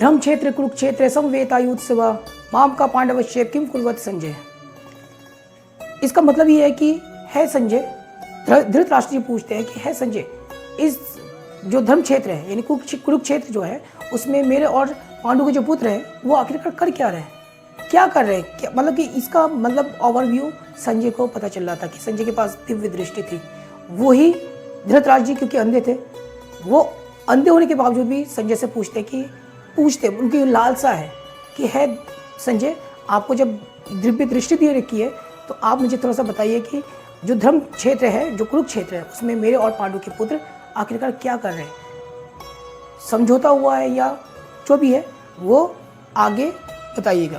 धर्म क्षेत्र कुरुक्षेत्र समवेतायुत्सव माम का पांडवश्चेप किम कुर्वत संजय। इसका मतलब ये है कि है संजय, धृतराष्ट्र जी पूछते हैं कि है संजय, इस जो धर्म क्षेत्र है यानी कुरुक्षेत्र जो है उसमें मेरे और पांडु के जो पुत्र हैं वो आखिरकार कर क्या रहे हैं, क्या कर रहे हैं, क्या मतलब कि इसका मतलब ओवरव्यू संजय को पता चल रहा था कि संजय के पास दिव्य दृष्टि थी। वही धृतराष्ट्र जी क्योंकि अंधे थे, वो अंधे होने के बावजूद भी संजय से पूछते उनकी लालसा है कि है संजय, आपको जब दिव्य दृष्टि दे रखी है तो आप मुझे थोड़ा सा बताइए कि जो धर्म क्षेत्र है, जो कुरुक्षेत्र है, उसमें मेरे और पांडु के पुत्र आखिरकार क्या कर रहे हैं, समझौता हुआ है या जो भी है वो आगे बताइएगा।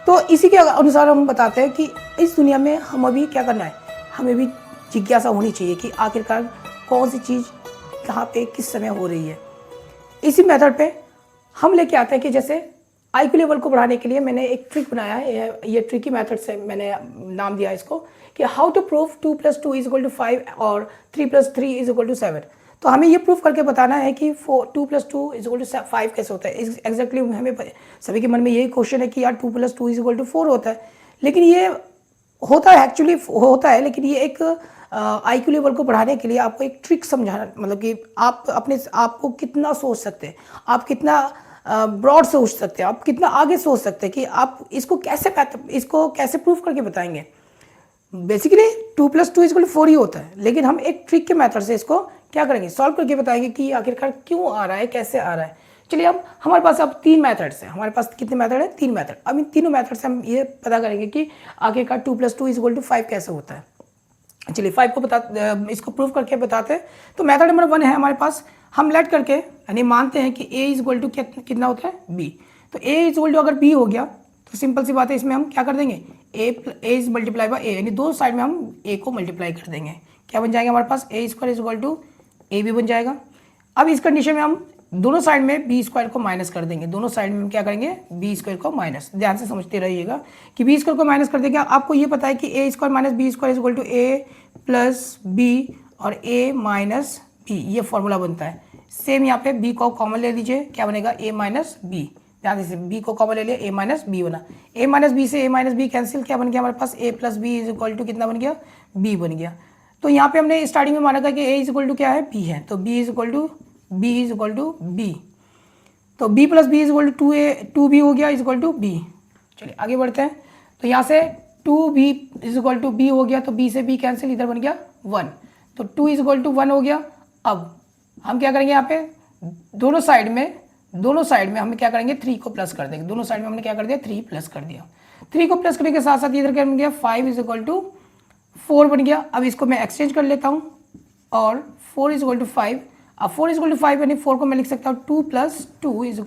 तो इसी के अनुसार हम बताते हैं कि इस दुनिया में हम अभी क्या करना है, हमें भी जिज्ञासा होनी चाहिए कि आखिरकार कौन सी चीज़ कहाँ पे किस समय हो रही है। इसी मेथड पे हम लेके आते हैं कि जैसे IQ लेवल को बढ़ाने के लिए मैंने एक ट्रिक बनाया है, ये ट्रिकी मेथड से मैंने नाम दिया इसको कि हाउ टू प्रूव 2 + 2 = 5 और 3 + 3 = 7। तो हमें ये प्रूफ करके बताना है कि 2 + 2 = 5 कैसे होता है। एग्जैक्टली हमें सभी के मन में यही क्वेश्चन है कि यार 2 + 2 = 4 होता है, लेकिन ये होता है, एक्चुअली होता है, लेकिन ये एक IQ लेवल को बढ़ाने के लिए आपको एक ट्रिक समझाना, मतलब कि आप अपने आप को कितना सोच सकते हैं, आप कितना ब्रॉड सोच सकते हैं, आप कितना आगे सोच सकते हैं कि आप इसको कैसे प्रूफ करके बताएंगे। बेसिकली 2 + 2 = 4 ही होता है, लेकिन हम एक ट्रिक के मेथड से इसको क्या करेंगे, सॉल्व करके बताएंगे कि आखिरकार क्यों आ रहा है, कैसे आ रहा है। चलिए अब हमारे पास अब 3 मेथड्स हैं, हमारे पास कितने मेथड है, 3 मेथड। अब इन तीनों मेथड से हम ये पता करेंगे कि आखिरकार 2 + 2 = 5 कैसे होता है। चलिए 5 को इसको प्रूव करके बताते हैं। तो मेथड नंबर 1 है हमारे पास, हम लेट करके यानी मानते हैं कि A = कितना होता है, B। तो A = अगर B हो गया तो सिंपल सी बात है, इसमें हम क्या कर देंगे, A × A यानी दो साइड में हम A को मल्टीप्लाई कर देंगे, क्या बन जाएगा हमारे पास, A² = AB बन जाएगा। अब इस कंडीशन में हम दोनों साइड में B² को माइनस कर देंगे, दोनों साइड में हम क्या करेंगे, B² को माइनस। ध्यान से समझते रहिएगा कि B² को माइनस कर देंगे। आपको ये पता है कि A² - B² = A + B और A - B, ये फॉर्मूला बनता है। सेम यहाँ पे B को कॉमन ले लीजिए, क्या बनेगा, A - B। ध्यान से B को कॉमन ले लिया, A - B बना। A - B से A - B कैंसिल, क्या बन गया हमारे पास, A + B = कितना बन गया, B बन गया। तो यहाँ पे हमने स्टार्टिंग में माना था कि A = क्या है, B है, तो B = B। तो B + B = 2B हो गया = B। चलिए आगे बढ़ते हैं। तो यहाँ से 2B = B हो गया, तो B से B कैंसिल, इधर बन गया 1, तो 2 = 1 हो गया। अब हम क्या करेंगे, यहाँ पे दोनों साइड में हम क्या करेंगे, 3 को प्लस कर देंगे। दोनों साइड में हमने क्या कर दिया, 3 प्लस कर दिया। 3 को प्लस करने के साथ साथ इधर क्या बन गया, 5 = 4 बन गया। अब इसको मैं एक्सचेंज कर लेता हूँ और 4 = 5। अब 4 = 5 यानी 4 को मैं लिख सकता हूँ 2 + 2 =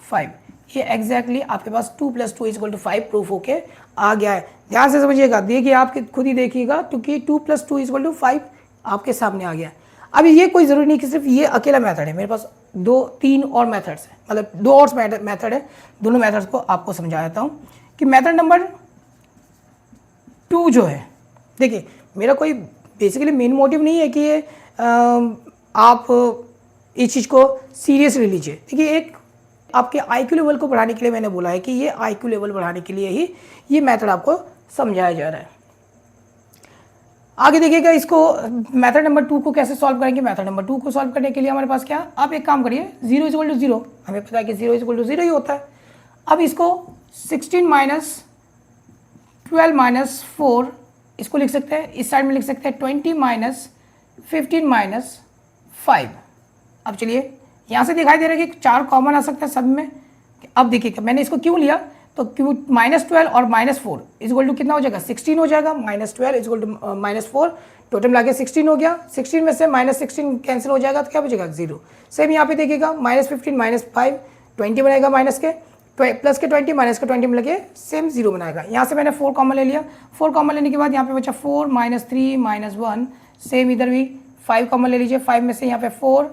5। ये एग्जैक्टली आपके पास 2 + 2 = 5 प्रूफ होके आ गया है। ध्यान से समझिएगा, देखिए आप खुद ही देखिएगा, क्योंकि 2 + 2 = 5 आपके सामने आ गया। अब ये कोई ज़रूरी नहीं कि सिर्फ ये अकेला मेथड है, मेरे पास 2-3 और मेथड्स हैं, मतलब 2 और मेथड है। दोनों मेथड्स को आपको समझा देता हूँ कि मेथड नंबर 2 जो है, देखिए मेरा कोई बेसिकली मेन मोटिव नहीं है कि ये आप इस चीज़ को सीरियस ले लीजिए। देखिए एक आपके IQ लेवल को बढ़ाने के लिए मैंने बोला है कि ये IQ लेवल बढ़ाने के लिए ही ये मेथड आपको समझाया जा रहा है। आगे देखिएगा, इसको मेथड नंबर 2 को कैसे सॉल्व करेंगे। मेथड नंबर 2 को सॉल्व करने के लिए हमारे पास क्या, आप एक काम करिए, 0 = 0, हमें पता है कि 0 = 0 ही होता है। अब इसको 16 - 12 - 4 इसको लिख सकते हैं, इस साइड में लिख सकते हैं 20 - 15 - 5। अब चलिए यहाँ से दिखाई दे रहा है कि 4 कॉमन आ सकता है सब में। अब देखिए मैंने इसको क्यों लिया, तो क्यों -12 और -4 = कितना हो जाएगा, 16 हो जाएगा। -12 = -4, टोटल मिला के 16 हो गया। 16 में से -16 कैंसिल हो जाएगा, तो क्या बचेगा, 0। सेम यहाँ पे देखिएगा, -15 - 5 20 बनेगा, माइनस के प्लस के 20 माइनस के 20 मिला के सेम 0 बनाएगा। यहाँ से मैंने 4 कॉमन ले लिया। 4 कॉमन लेने के बाद यहाँ पे बचा 4 -3 -1, सेम इधर भी 5 कॉमन ले लीजिए। 5 में से यहाँ पे 4,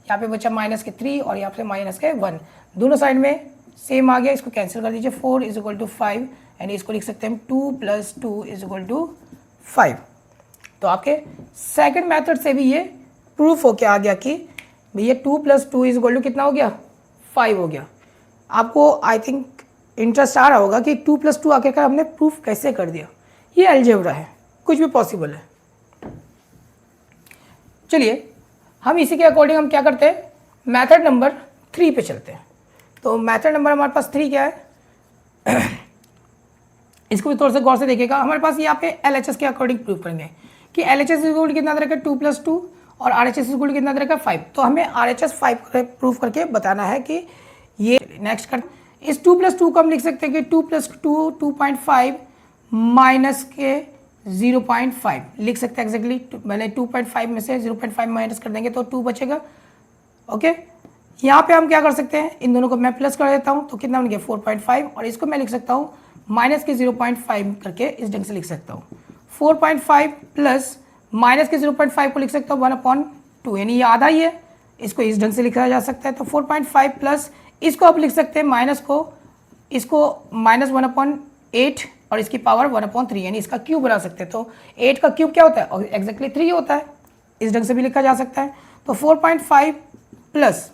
यहाँ पे बचा -3 और यहाँ पे -1, दोनों साइड में सेम आ गया, इसको कैंसिल कर दीजिए। 4 = 5 यानी इसको लिख सकते हैं हम 2 + 2 = 5। तो आपके सेकंड मेथड से भी ये प्रूफ हो के आ गया कि भैया 2 + 2 = कितना हो गया, 5 हो गया। आपको आई थिंक इंटरेस्ट आ रहा होगा कि 2 + 2 आखिरकार हमने प्रूफ कैसे कर दिया। ये अलजेब्रा है, कुछ भी पॉसिबल है। चलिए हम इसी के अकॉर्डिंग हम क्या करते हैं, मेथड नंबर 3 पे चलते हैं। तो मेथड नंबर हमारे पास 3 क्या है इसको भी थोड़ा सा गौर से देखिएगा। हमारे पास यहाँ पे LHS के अकॉर्डिंग प्रूव करेंगे कि LHS इक्वल कितना रहेगा 2 + 2 और RHS इक्वल कितना रहेगा 5। तो हमें RHS 5 प्रूव करके बताना है कि ये नेक्स्ट कर इस 2 + 2 को हम लिख सकते हैं कि 2 + 2 2.5 माइनस के 0.5 लिख सकते हैं एग्जैक्टली। मैंने 2.5 में से 0.5 माइनस कर देंगे तो 2 बचेगा। ओके, यहाँ पे हम क्या कर सकते हैं, इन दोनों को मैं प्लस कर देता हूँ तो कितना बन गया 4.5 और इसको मैं लिख सकता हूँ माइनस के 0.5 करके इस ढंग से लिख सकता हूँ। 4.5 प्लस माइनस के 0.5 को लिख सकता हूँ 1/2 यानी ये आधा ही है, इसको इस ढंग से लिखा जा सकता है। तो 4.5 प्लस इसको आप लिख सकते हैं माइनस को इसको माइनस 1/8 और इसकी पावर 1/3 यानी इसका क्यूब बना सकते हैं। तो 8 का क्यूब क्या होता है और एग्जैक्टली 3 होता है, इस ढंग से भी लिखा जा सकता है। तो 4.5 प्लस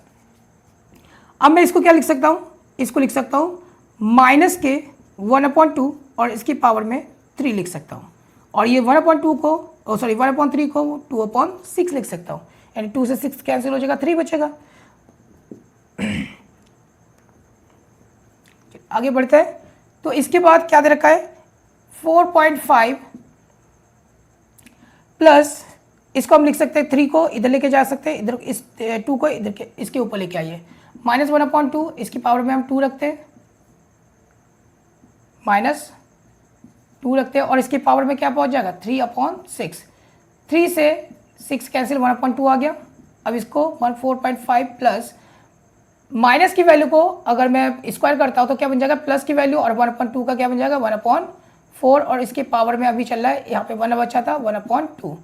अब मैं इसको क्या लिख सकता हूँ, इसको लिख सकता हूँ माइनस के 1/2 और इसकी पावर में 3 लिख सकता हूँ और ये 1/2 को 1/3 को 2/6 लिख सकता हूँ यानी 2 से 6 कैंसिल हो जाएगा, 3 बचेगा। आगे बढ़ते हैं। तो इसके बाद क्या दे रखा है 4.5 प्लस इसको हम लिख सकते हैं 3 को इधर लेके जा सकते हैं, इधर इस 2 को इधर के इसके ऊपर लेके आइए माइनस 1/2 इसकी पावर में हम 2 रखते हैं माइनस 2 रखते हैं और इसकी पावर में क्या पहुंच जाएगा 3/6। 3 से 6 कैंसिल 1/2 आ गया। अब इसको 4.5 प्लस माइनस की वैल्यू को अगर मैं स्क्वायर करता हूँ तो क्या बन जाएगा प्लस की वैल्यू और 1/2 का क्या बन जाएगा 1/4 और इसकी पावर में अभी चल रहा है यहाँ पे 1 बचा था 1/2।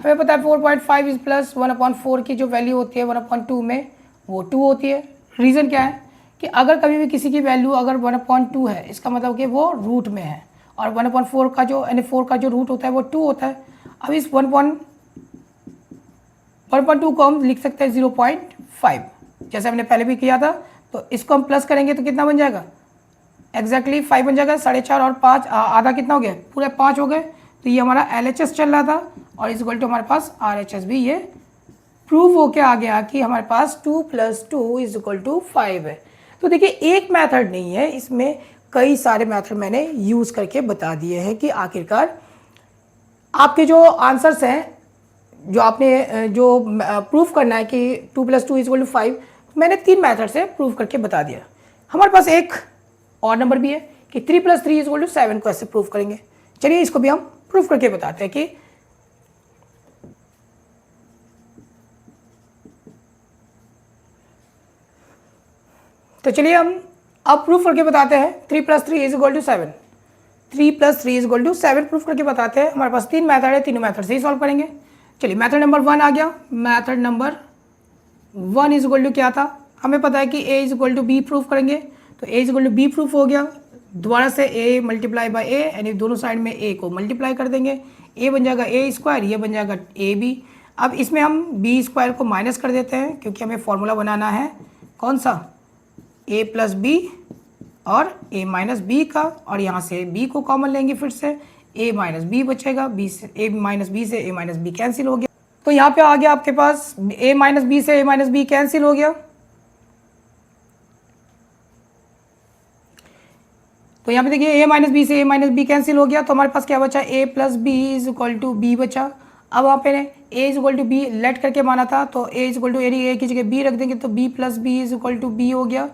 हमें पता है 4.5 इज प्लस 1/4 की जो वैल्यू होती है 1/2 में वो 2 होती है। रीज़न क्या है कि अगर कभी भी किसी की वैल्यू अगर 1/2 है इसका मतलब कि वो रूट में है और 1/4 का जो यानी 4 का जो रूट होता है वो 2 होता है। अब इस 1/2 को हम लिख सकते हैं 0.5 जैसे हमने पहले भी किया था। तो इसको हम प्लस करेंगे तो कितना बन जाएगा एग्जैक्टली 5 बन जाएगा। 4.5 और 5 आधा कितना हो गया पूरे 5 हो गए। तो ये हमारा LHS चल रहा था और इस इक्वल टू हमारे पास RHS भी ये प्रूव होके आ गया कि हमारे पास 2 + 2 इज इक्वल टू 5 है। तो देखिए एक मेथड नहीं है, इसमें कई सारे मेथड मैंने यूज़ करके बता दिए हैं कि आखिरकार आपके जो आंसर्स हैं जो आपने जो प्रूफ करना है कि 2 + 2 इज इक्वल टू 5 मैंने 3 मेथड से प्रूव करके बता दिया। हमारे पास एक और नंबर भी है कि 3 + 3 इज इक्वल टू 7 को ऐसे प्रूव करेंगे। चलिए इसको भी हम प्रूफ करके बताते हैं कि तो चलिए हम अब प्रूफ करके बताते हैं 3 + 3 is equal to 7। 3 + 3 is equal to 7 proof करके बताते हैं। हमारे पास 3 मेथड है, तीनों मेथड से ही सॉल्व करेंगे। चलिए मेथड नंबर 1 आ गया। Method number 1 is equal to क्या था, हमें पता है कि A is equal to B proof करेंगे। तो A is equal to B proof हो गया। दोबारा से A मल्टीप्लाई बाय A यानी दोनों साइड में A को मल्टीप्लाई कर देंगे। A बन जाएगा A², ये बन जाएगा AB। अब इसमें हम B² को माइनस कर देते हैं क्योंकि हमें फॉर्मूला बनाना है कौन सा A + B और A - B का और यहाँ से B को कॉमन लेंगे फिर से A - B बचेगा। B से A - B से A - B कैंसिल हो गया। तो यहाँ पे आ गया आपके पास A - B से A - B कैंसिल हो गया। तो यहाँ पे देखिए A - B से A - B कैंसिल हो गया। तो हमारे पास क्या बचा A + B is equal to B बचा। अब वहाँ पे A is equal to B let करके माना था तो A is equal to A की जगह B रख देंगे तो B + B is equal to B हो गया।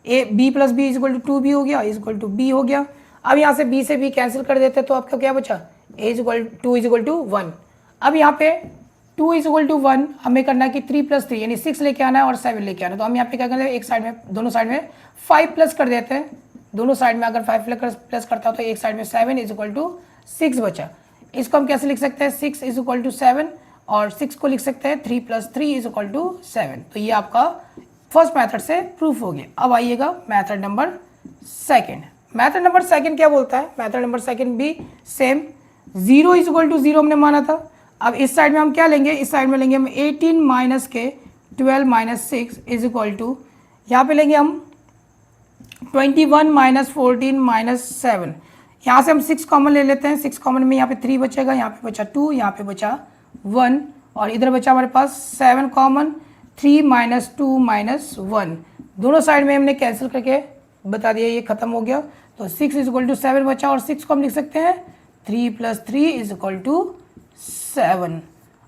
B + B is equal to 2B हो गया, इज इक्वल टू B हो गया। अब यहाँ से B से B कैंसिल कर देते तो आपका क्या बचा A is equal 2 is equal to 1। अब यहाँ पे 2 इज इक्वल टू 1 हमें करना है कि 3 + 3 यानी 6 लेके आना है और 7 लेके आना है। तो हम यहाँ पे क्या करते हैं एक साइड में दोनों साइड में 5 प्लस कर देते हैं। दोनों साइड में अगर 5 प्लस करता हो तो एक साइड में 7 इज इक्वल टू 6 बचा। इसको हम कैसे लिख सकते हैं 6 इज इक्वल टू 7 और 6 को लिख सकते हैं 3 + 3 इज इक्वल टू 7। तो ये आपका फर्स्ट मेथड से प्रूफ हो गया। अब आइएगा मेथड नंबर 2। मेथड नंबर 2 क्या बोलता है, मेथड नंबर 2 भी सेम 0 इज इक्वल टू 0 हमने माना था। अब इस साइड में हम क्या लेंगे, इस साइड में लेंगे हम 18 - के 12 - 6 इज इक्वल टू यहाँ पे लेंगे हम 21 माइनस 14 माइनस 7। यहाँ से हम 6 कॉमन ले लेते हैं। 6 कॉमन में यहाँ पे 3 बचेगा, यहाँ पे बचा 2, यहाँ पे बचा 1 और इधर बचा हमारे पास 7 कॉमन। 3 माइनस 2 माइनस 1, दोनों साइड में हमने कैंसिल करके बता दिया, ये खत्म हो गया। तो 6 इज इक्वल टू 7 बचा और 6 को हम लिख सकते हैं 3 प्लस 3 इज इक्वल टू 7।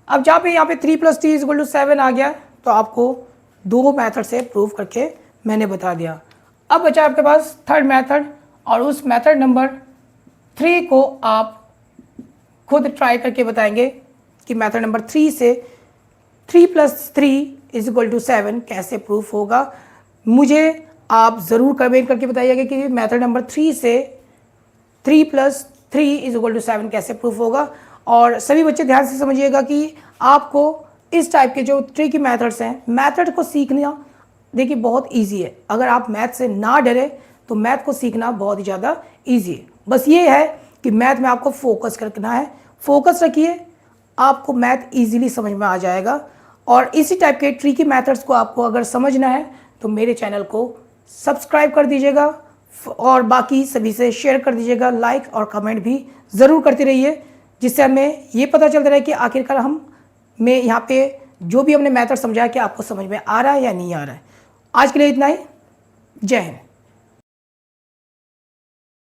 अब जहाँ पे यहाँ पे 3 प्लस 3 इज इक्वल टू 7 आ गया तो आपको दो मेथड से प्रूव करके मैंने बता दिया। अब बचा आपके पास थर्ड मेथड और उस मेथड नंबर 3 को आप खुद ट्राई करके बताएंगे कि मेथड नंबर 3 से 3 प्लस 3 इज इक्वल टू 7 कैसे प्रूफ होगा। मुझे आप ज़रूर कमेंट करके बताइएगा कि मेथड नंबर 3 से 3 प्लस 3 इज इक्वल टू 7 कैसे प्रूफ होगा। और सभी बच्चे ध्यान से समझिएगा कि आपको इस टाइप के जो ट्रिकी मेथड्स हैं, मेथड को सीखना देखिए बहुत इजी है। अगर आप मैथ से ना डरे तो मैथ को सीखना बहुत ही ज़्यादा इजी है। बस ये है कि मैथ में आपको फोकस करना है, फोकस रखिए, आपको मैथ इजीली समझ में आ जाएगा। और इसी टाइप के ट्रिकी मेथड्स को आपको अगर समझना है तो मेरे चैनल को सब्सक्राइब कर दीजिएगा और बाकी सभी से शेयर कर दीजिएगा, लाइक और कमेंट भी ज़रूर करते रहिए, जिससे हमें ये पता चलता रहे कि आखिरकार मैं यहाँ पे जो भी हमने मेथड समझाया कि आपको समझ में आ रहा है या नहीं आ रहा है। आज के लिए इतना ही। जय हिंद।